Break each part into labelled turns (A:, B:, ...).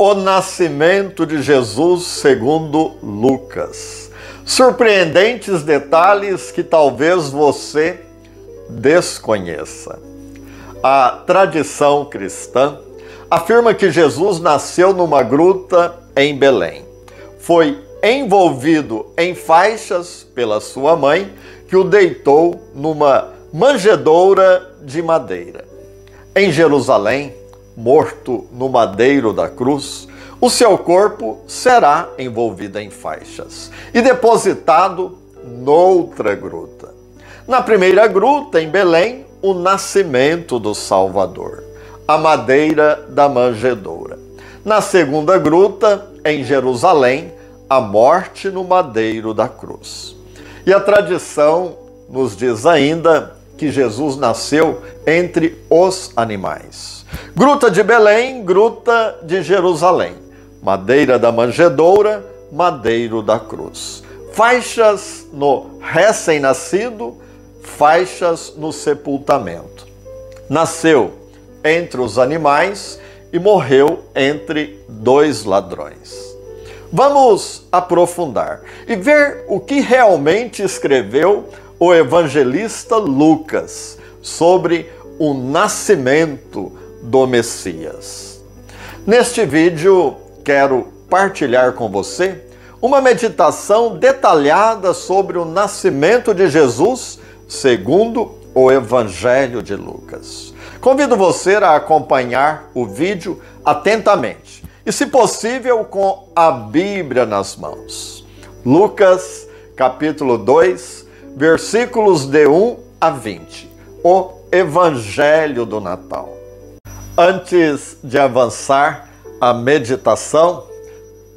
A: O nascimento de Jesus segundo Lucas. Surpreendentes detalhes que talvez você desconheça. A tradição cristã afirma que Jesus nasceu numa gruta em Belém. Foi envolvido em faixas pela sua mãe, que o deitou numa manjedoura de madeira. Em Jerusalém, morto no madeiro da cruz, o seu corpo será envolvido em faixas e depositado noutra gruta. Na primeira gruta, em Belém, o nascimento do Salvador, a madeira da manjedoura. Na segunda gruta, em Jerusalém, a morte no madeiro da cruz. E a tradição nos diz ainda que Jesus nasceu entre os animais. Gruta de Belém, gruta de Jerusalém. Madeira da manjedoura, madeiro da cruz. Faixas no recém-nascido, faixas no sepultamento. Nasceu entre os animais e morreu entre dois ladrões. Vamos aprofundar e ver o que realmente escreveu o evangelista Lucas sobre o nascimento do Messias. Neste vídeo, quero partilhar com você uma meditação detalhada sobre o nascimento de Jesus segundo o Evangelho de Lucas. Convido você a acompanhar o vídeo atentamente e, se possível, com a Bíblia nas mãos. Lucas, capítulo 2, versículos de 1 a 20. O Evangelho do Natal. Antes de avançar a meditação,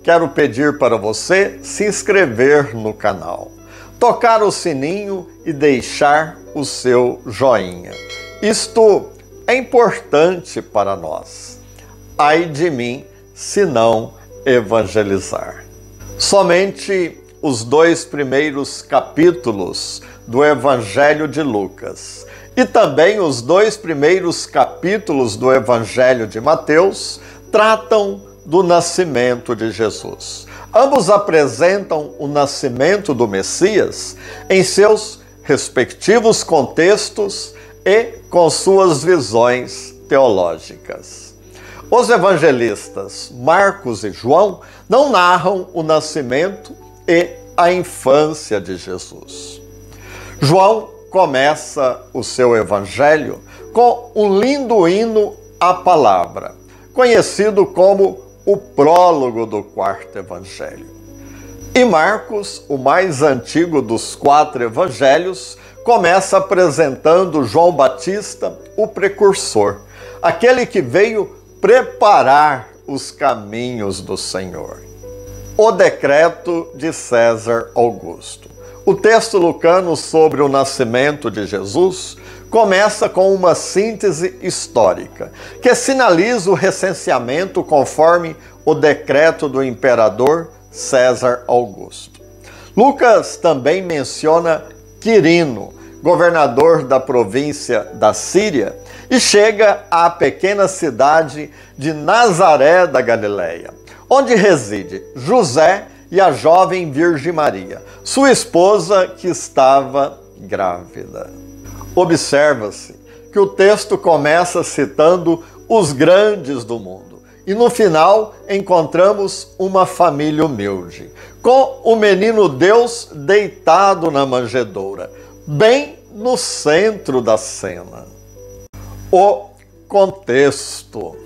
A: quero pedir para você se inscrever no canal, tocar o sininho e deixar o seu joinha. Isto é importante para nós. Ai de mim se não evangelizar. Somente os 2 primeiros capítulos do Evangelho de Lucas e também os 2 primeiros capítulos do Evangelho de Mateus tratam do nascimento de Jesus. Ambos apresentam o nascimento do Messias em seus respectivos contextos e com suas visões teológicas. Os evangelistas Marcos e João não narram o nascimento e a infância de Jesus. João começa o seu evangelho com um lindo hino à palavra, conhecido como o prólogo do 4º evangelho. E Marcos, o mais antigo dos 4 evangelhos, começa apresentando João Batista, o precursor, aquele que veio preparar os caminhos do Senhor. O decreto de César Augusto. O texto lucano sobre o nascimento de Jesus começa com uma síntese histórica, que sinaliza o recenseamento conforme o decreto do imperador César Augusto. Lucas também menciona Quirino, governador da província da Síria, e chega à pequena cidade de Nazaré da Galileia, onde reside José e a jovem Virgem Maria, sua esposa, que estava grávida. Observa-se que o texto começa citando os grandes do mundo e no final encontramos uma família humilde, com o menino Deus deitado na manjedoura, bem no centro da cena. O contexto.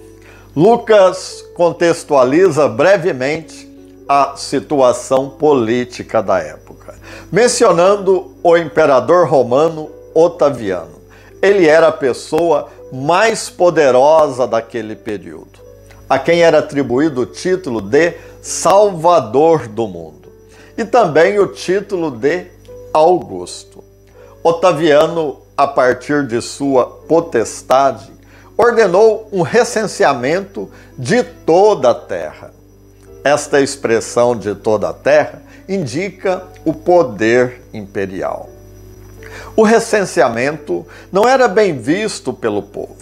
A: Lucas contextualiza brevemente a situação política da época, mencionando o imperador romano Otaviano. Ele era a pessoa mais poderosa daquele período, a quem era atribuído o título de Salvador do mundo e também o título de Augusto. Otaviano, a partir de sua potestade, ordenou um recenseamento de toda a terra. Esta expressão de toda a terra indica o poder imperial. O recenseamento não era bem visto pelo povo,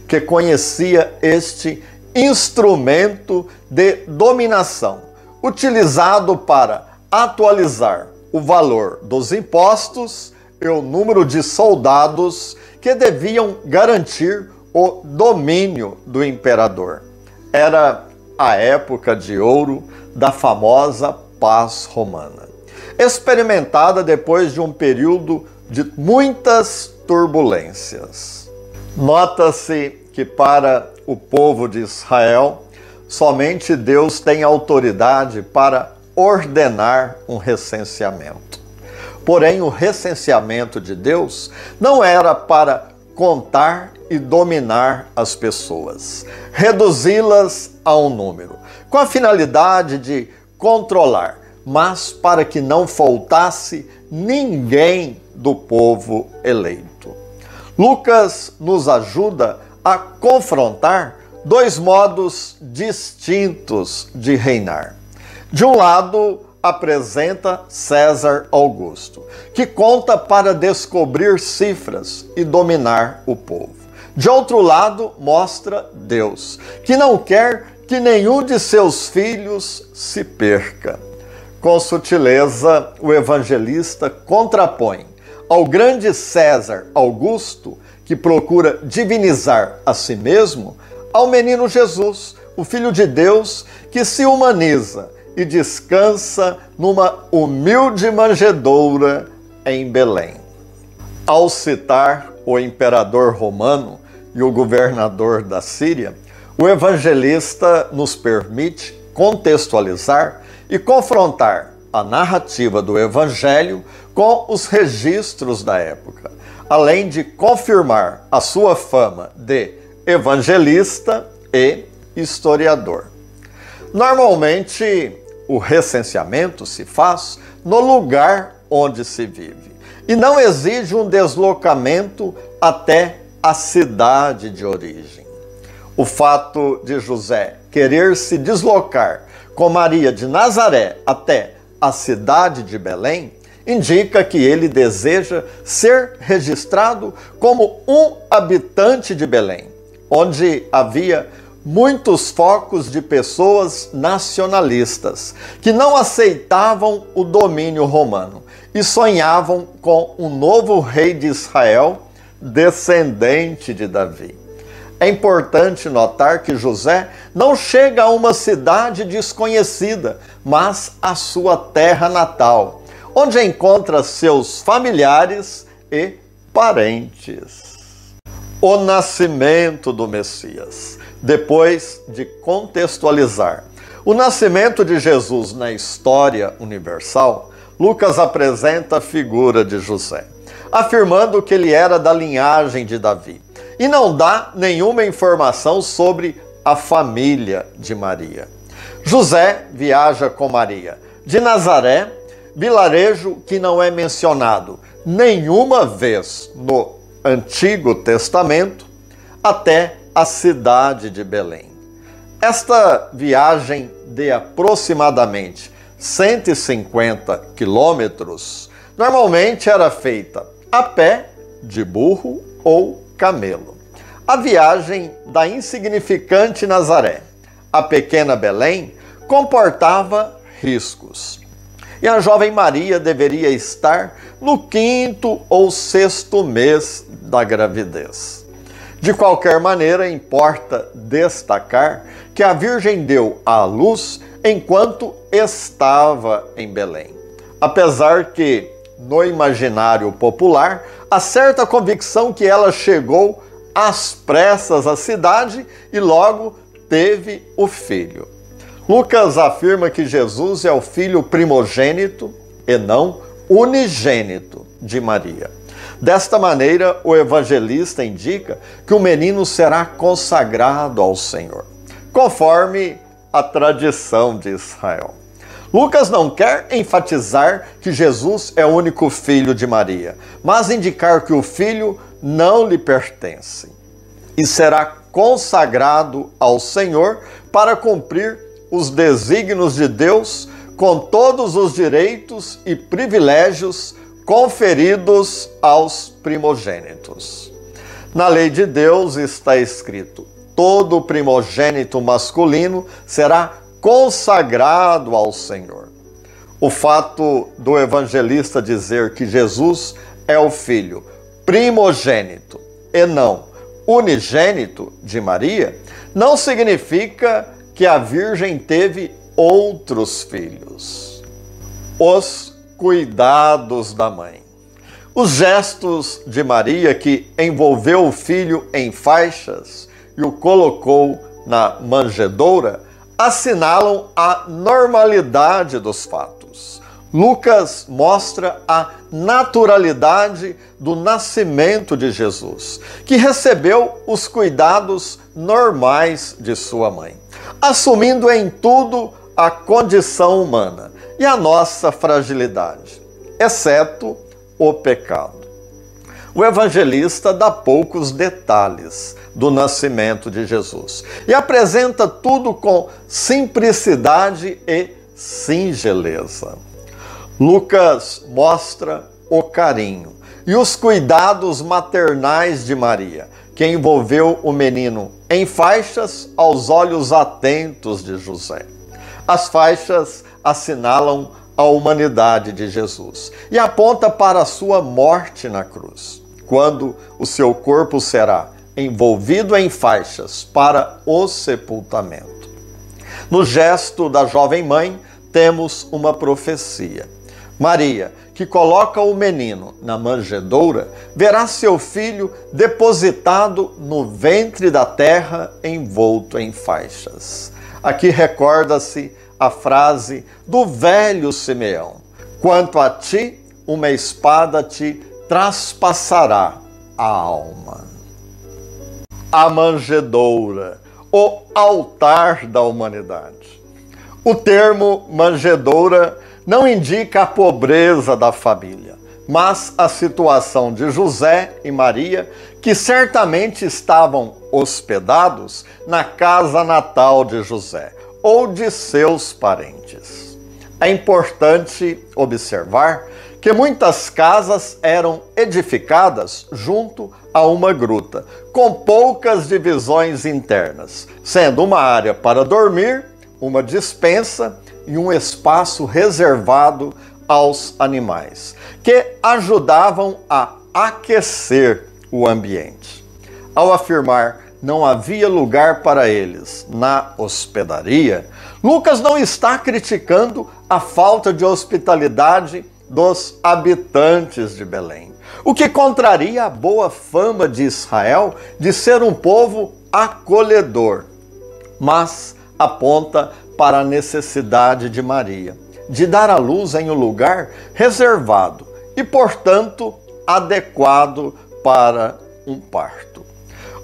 A: que conhecia este instrumento de dominação, utilizado para atualizar o valor dos impostos e o número de soldados que deviam garantir o domínio do imperador. Era a época de ouro da famosa paz romana, experimentada depois de um período de muitas turbulências. Nota-se que para o povo de Israel, somente Deus tem autoridade para ordenar um recenseamento. Porém, o recenseamento de Deus não era para contar e dominar as pessoas, reduzi-las a um número, com a finalidade de controlar, mas para que não faltasse ninguém do povo eleito. Lucas nos ajuda a confrontar dois modos distintos de reinar. De um lado, apresenta César Augusto, que conta para descobrir cifras e dominar o povo. De outro lado, mostra Deus, que não quer que nenhum de seus filhos se perca. Com sutileza, o evangelista contrapõe ao grande César Augusto, que procura divinizar a si mesmo, ao menino Jesus, o Filho de Deus, que se humaniza e descansa numa humilde manjedoura em Belém. Ao citar o imperador romano e o governador da Síria, o evangelista nos permite contextualizar e confrontar a narrativa do Evangelho com os registros da época, além de confirmar a sua fama de evangelista e historiador. Normalmente, o recenseamento se faz no lugar onde se vive e não exige um deslocamento até a cidade de origem. O fato de José querer se deslocar com Maria de Nazaré até a cidade de Belém indica que ele deseja ser registrado como um habitante de Belém, onde havia muitos focos de pessoas nacionalistas que não aceitavam o domínio romano e sonhavam com um novo rei de Israel, descendente de Davi. É importante notar que José não chega a uma cidade desconhecida, mas à sua terra natal, onde encontra seus familiares e parentes. O nascimento do Messias. Depois de contextualizar o nascimento de Jesus na história universal, Lucas apresenta a figura de José, afirmando que ele era da linhagem de Davi, e não dá nenhuma informação sobre a família de Maria. José viaja com Maria de Nazaré, vilarejo que não é mencionado nenhuma vez no Antigo Testamento, até a cidade de Belém. Esta viagem de aproximadamente 150 quilômetros normalmente era feita a pé, de burro ou camelo. A viagem da insignificante Nazaré à pequena Belém comportava riscos. E a jovem Maria deveria estar no 5º ou 6º mês da gravidez. De qualquer maneira, importa destacar que a Virgem deu à luz enquanto estava em Belém. Apesar que, no imaginário popular, há certa convicção que ela chegou às pressas à cidade e logo teve o filho. Lucas afirma que Jesus é o filho primogênito e não unigênito de Maria. Desta maneira, o evangelista indica que o menino será consagrado ao Senhor, conforme a tradição de Israel. Lucas não quer enfatizar que Jesus é o único filho de Maria, mas indicar que o filho não lhe pertence e será consagrado ao Senhor para cumprir os desígnios de Deus com todos os direitos e privilégios conferidos aos primogênitos. Na lei de Deus está escrito: todo primogênito masculino será consagrado ao Senhor. O fato do evangelista dizer que Jesus é o filho primogênito e não unigênito de Maria, não significa que a Virgem teve outros filhos. Os cuidados da mãe. Os gestos de Maria, que envolveu o filho em faixas e o colocou na manjedoura, assinalam a normalidade dos fatos. Lucas mostra a naturalidade do nascimento de Jesus, que recebeu os cuidados normais de sua mãe, assumindo em tudo a condição humana e a nossa fragilidade, exceto o pecado. O evangelista dá poucos detalhes do nascimento de Jesus e apresenta tudo com simplicidade e singeleza. Lucas mostra o carinho e os cuidados maternais de Maria, que envolveu o menino em faixas aos olhos atentos de José. As faixas assinalam a humanidade de Jesus e aponta para a sua morte na cruz, quando o seu corpo será envolvido em faixas para o sepultamento. No gesto da jovem mãe, temos uma profecia. Maria, que coloca o menino na manjedoura, verá seu filho depositado no ventre da terra, envolto em faixas. Aqui recorda-se a frase do velho Simeão: quanto a ti, uma espada te traspassará a alma. A manjedoura, o altar da humanidade. O termo manjedoura não indica a pobreza da família, mas a situação de José e Maria, que certamente estavam hospedados na casa natal de José ou de seus parentes. É importante observar que muitas casas eram edificadas junto a uma gruta, com poucas divisões internas, sendo uma área para dormir, uma despensa e um espaço reservado aos animais, que ajudavam a aquecer o ambiente. Ao afirmar não havia lugar para eles na hospedaria, Lucas não está criticando a falta de hospitalidade dos habitantes de Belém, o que contraria a boa fama de Israel de ser um povo acolhedor, mas aponta para a necessidade de Maria de dar à luz em um lugar reservado e, portanto, adequado para um parto.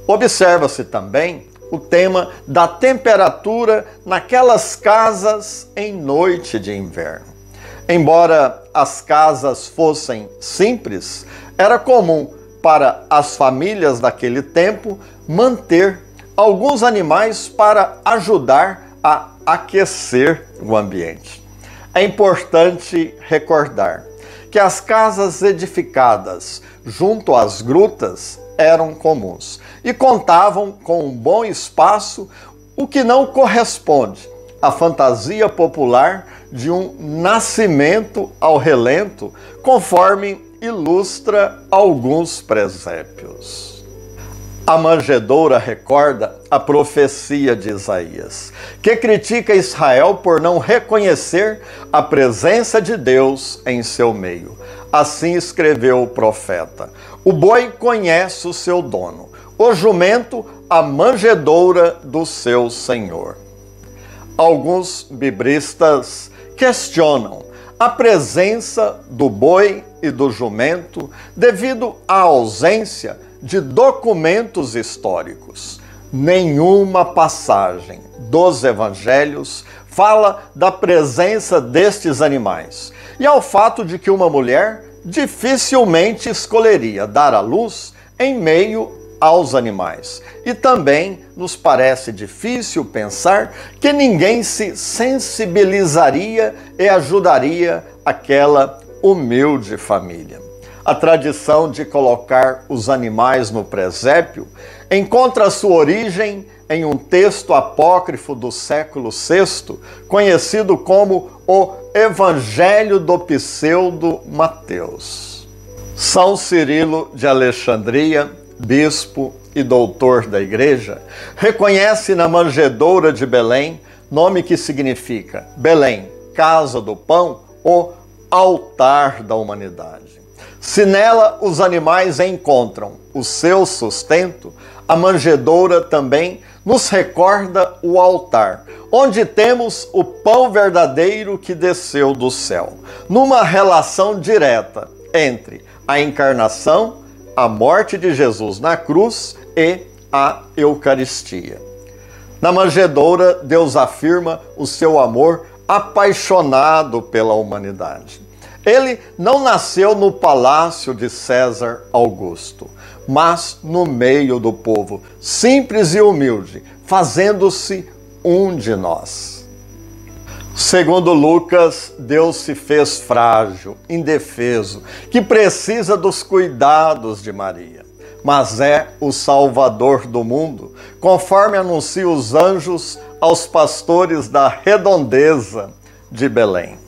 A: Observa-se também o tema da temperatura naquelas casas em noite de inverno. Embora as casas fossem simples, era comum para as famílias daquele tempo manter alguns animais para ajudar a aquecer o ambiente. É importante recordar que as casas edificadas junto às grutas eram comuns e contavam com um bom espaço, o que não corresponde à fantasia popular de um nascimento ao relento, conforme ilustra alguns presépios. A manjedoura recorda a profecia de Isaías, que critica Israel por não reconhecer a presença de Deus em seu meio. Assim escreveu o profeta: o boi conhece o seu dono, o jumento a manjedoura do seu senhor. Alguns biblistas questionam a presença do boi e do jumento devido à ausência de documentos históricos. Nenhuma passagem dos evangelhos fala da presença destes animais e ao fato de que uma mulher dificilmente escolheria dar à luz em meio aos animais. E também nos parece difícil pensar que ninguém se sensibilizaria e ajudaria aquela humilde família. A tradição de colocar os animais no presépio encontra sua origem em um texto apócrifo do século VI, conhecido como o Evangelho do Pseudo Mateus. São Cirilo de Alexandria, bispo e doutor da Igreja, reconhece na manjedoura de Belém, nome que significa Belém, casa do pão, o altar da humanidade. Se nela os animais encontram o seu sustento, a manjedoura também nos recorda o altar, onde temos o pão verdadeiro que desceu do céu, numa relação direta entre a encarnação, a morte de Jesus na cruz e a Eucaristia. Na manjedoura, Deus afirma o seu amor apaixonado pela humanidade. Ele não nasceu no palácio de César Augusto, mas no meio do povo, simples e humilde, fazendo-se um de nós. Segundo Lucas, Deus se fez frágil, indefeso, que precisa dos cuidados de Maria, mas é o Salvador do mundo, conforme anunciam os anjos aos pastores da redondeza de Belém.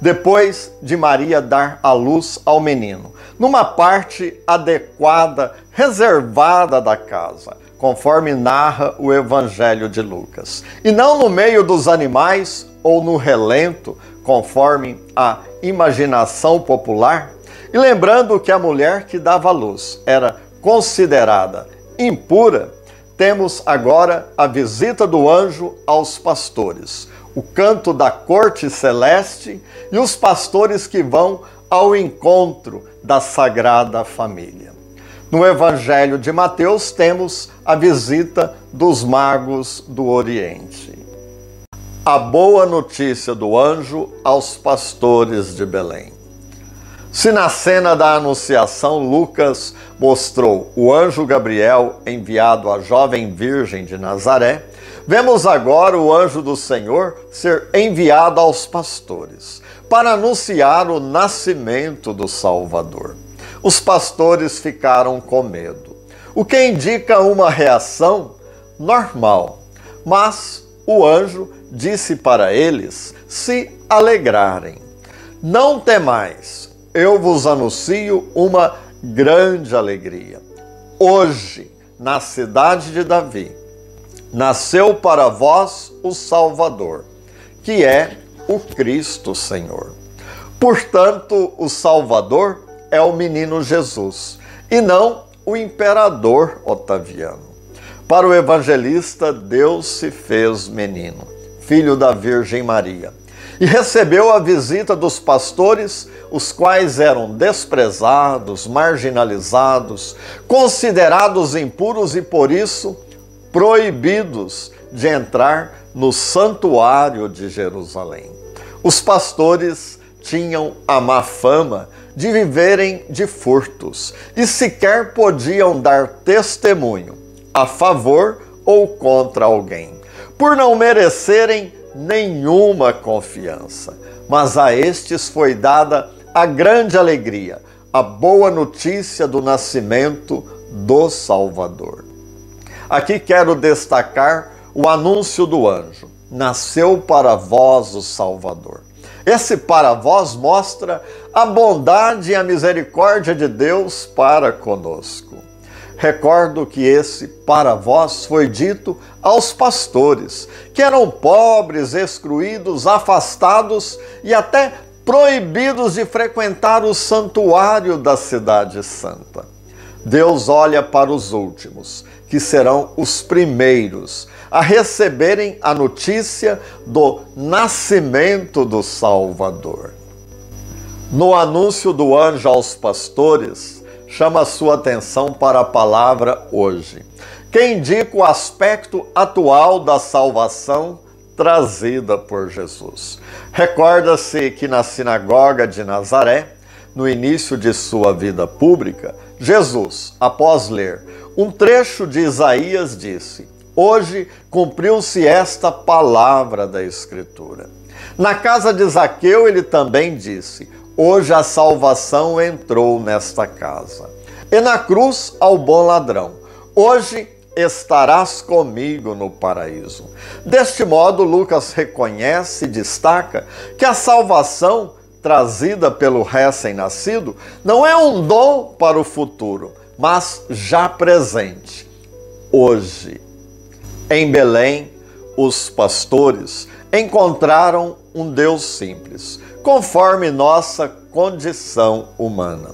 A: Depois de Maria dar à luz ao menino, numa parte adequada, reservada da casa, conforme narra o Evangelho de Lucas, e não no meio dos animais ou no relento, conforme a imaginação popular, e lembrando que a mulher que dava à luz era considerada impura, temos agora a visita do anjo aos pastores, o canto da corte celeste e os pastores que vão ao encontro da Sagrada Família. No Evangelho de Mateus temos a visita dos magos do Oriente. A boa notícia do anjo aos pastores de Belém. Se na cena da Anunciação Lucas mostrou o anjo Gabriel enviado à jovem virgem de Nazaré, vemos agora o anjo do Senhor ser enviado aos pastores para anunciar o nascimento do Salvador. Os pastores ficaram com medo, o que indica uma reação normal, mas o anjo disse para eles se alegrarem. Não temais, eu vos anuncio uma grande alegria. Hoje, na cidade de Davi, nasceu para vós o Salvador, que é o Cristo Senhor. Portanto, o Salvador é o menino Jesus, e não o imperador Otaviano. Para o evangelista, Deus se fez menino, filho da Virgem Maria, e recebeu a visita dos pastores, os quais eram desprezados, marginalizados, considerados impuros e, por isso, proibidos de entrar no santuário de Jerusalém. Os pastores tinham a má fama de viverem de furtos e sequer podiam dar testemunho a favor ou contra alguém, por não merecerem nenhuma confiança. Mas a estes foi dada a grande alegria, a boa notícia do nascimento do Salvador. Aqui quero destacar o anúncio do anjo: nasceu para vós o Salvador. Esse para vós mostra a bondade e a misericórdia de Deus para conosco. Recordo que esse para vós foi dito aos pastores, que eram pobres, excluídos, afastados e até proibidos de frequentar o santuário da Cidade Santa. Deus olha para os últimos, que serão os primeiros a receberem a notícia do nascimento do Salvador. No anúncio do anjo aos pastores, chama a sua atenção para a palavra hoje, que indica o aspecto atual da salvação trazida por Jesus. Recorda-se que na sinagoga de Nazaré, no início de sua vida pública, Jesus, após ler um trecho de Isaías, disse: hoje cumpriu-se esta palavra da Escritura. Na casa de Zaqueu, ele também disse: hoje a salvação entrou nesta casa. E na cruz ao bom ladrão, hoje estarás comigo no paraíso. Deste modo, Lucas reconhece e destaca que a salvação trazida pelo recém-nascido não é um dom para o futuro, mas já presente, hoje. Em Belém, os pastores encontraram um Deus simples, conforme nossa condição humana.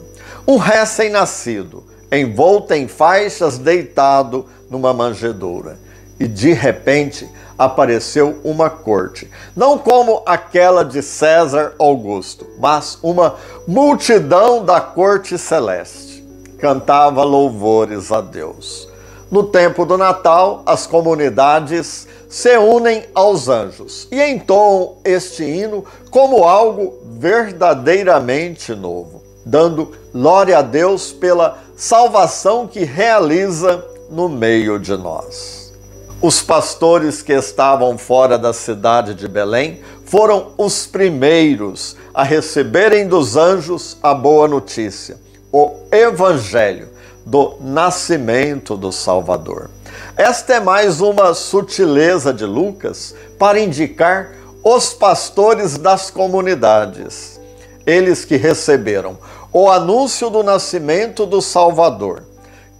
A: Um recém-nascido, envolto em faixas, deitado numa manjedoura. E de repente apareceu uma corte, não como aquela de César Augusto, mas uma multidão da corte celeste. Cantava louvores a Deus. No tempo do Natal, as comunidades se unem aos anjos e entoam este hino como algo verdadeiramente novo, dando glória a Deus pela salvação que realiza no meio de nós. Os pastores que estavam fora da cidade de Belém foram os primeiros a receberem dos anjos a boa notícia, o Evangelho do nascimento do Salvador. Esta é mais uma sutileza de Lucas para indicar os pastores das comunidades, eles que receberam o anúncio do nascimento do Salvador,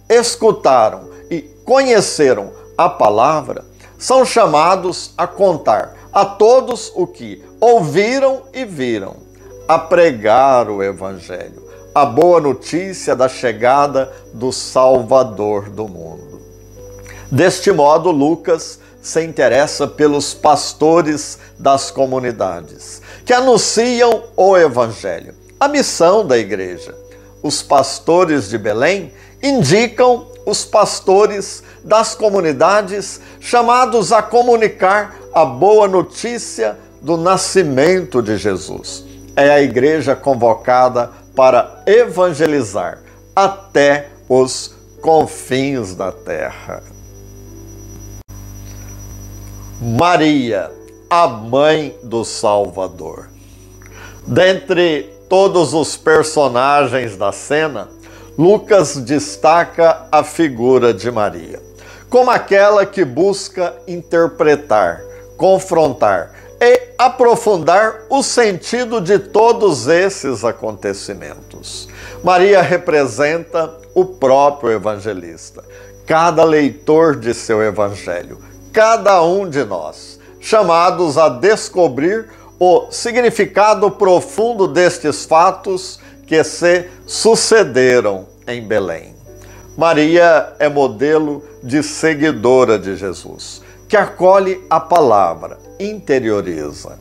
A: escutaram e conheceram a palavra, são chamados a contar a todos o que ouviram e viram, a pregar o Evangelho, a boa notícia da chegada do Salvador do mundo. Deste modo, Lucas se interessa pelos pastores das comunidades, que anunciam o Evangelho, a missão da igreja. Os pastores de Belém indicam os pastores das comunidades chamados a comunicar a boa notícia do nascimento de Jesus. É a igreja convocada para evangelizar até os confins da terra. Maria, a mãe do Salvador. Dentre todos os personagens da cena, Lucas destaca a figura de Maria, como aquela que busca interpretar, confrontar e aprofundar o sentido de todos esses acontecimentos. Maria representa o próprio evangelista, cada leitor de seu evangelho, cada um de nós, chamados a descobrir o significado profundo destes fatos que se sucederam em Belém. Maria é modelo de seguidora de Jesus, que acolhe a palavra, interioriza.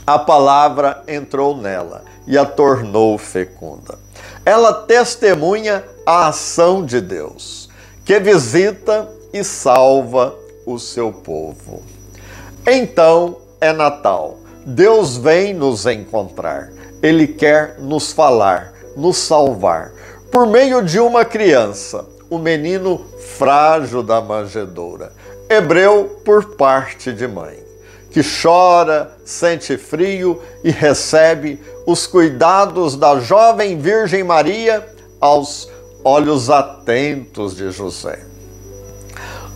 A: A palavra entrou nela e a tornou fecunda. Ela testemunha a ação de Deus, que visita e salva o seu povo. Então é Natal. Deus vem nos encontrar. Ele quer nos falar, nos salvar, por meio de uma criança, o menino frágil da manjedoura, hebreu por parte de mãe, que chora, sente frio e recebe os cuidados da jovem Virgem Maria aos olhos atentos de José.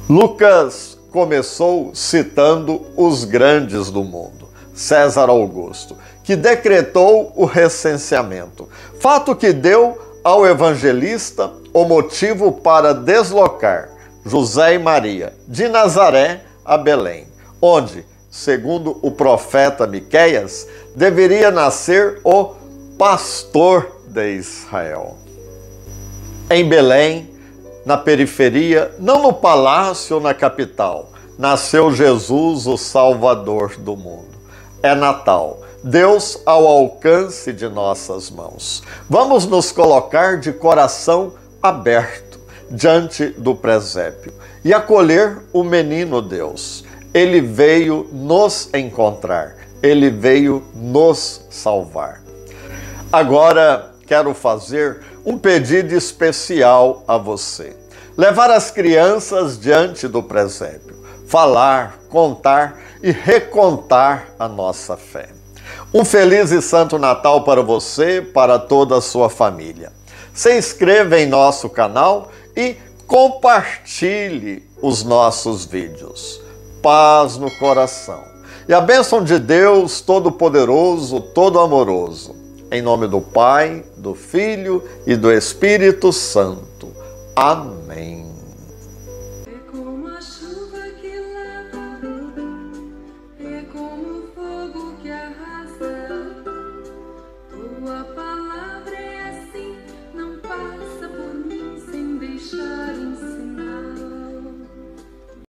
A: Lucas começou citando os grandes do mundo, César Augusto, que decretou o recenseamento, fato que deu ao evangelista o motivo para deslocar José e Maria de Nazaré a Belém, onde, segundo o profeta Miqueias, deveria nascer o pastor de Israel. Em Belém, na periferia, não no palácio ou na capital, nasceu Jesus, o Salvador do mundo. É Natal, Deus ao alcance de nossas mãos. Vamos nos colocar de coração aberto diante do presépio e acolher o menino Deus. Ele veio nos encontrar, ele veio nos salvar. Agora quero fazer um pedido especial a você. Levar as crianças diante do presépio, falar, contar e recontar a nossa fé. Um feliz e santo Natal para você, para toda a sua família. Se inscreva em nosso canal e compartilhe os nossos vídeos. Paz no coração. E a bênção de Deus Todo-Poderoso, Todo-Amoroso, em nome do Pai, do Filho e do Espírito Santo. Amém.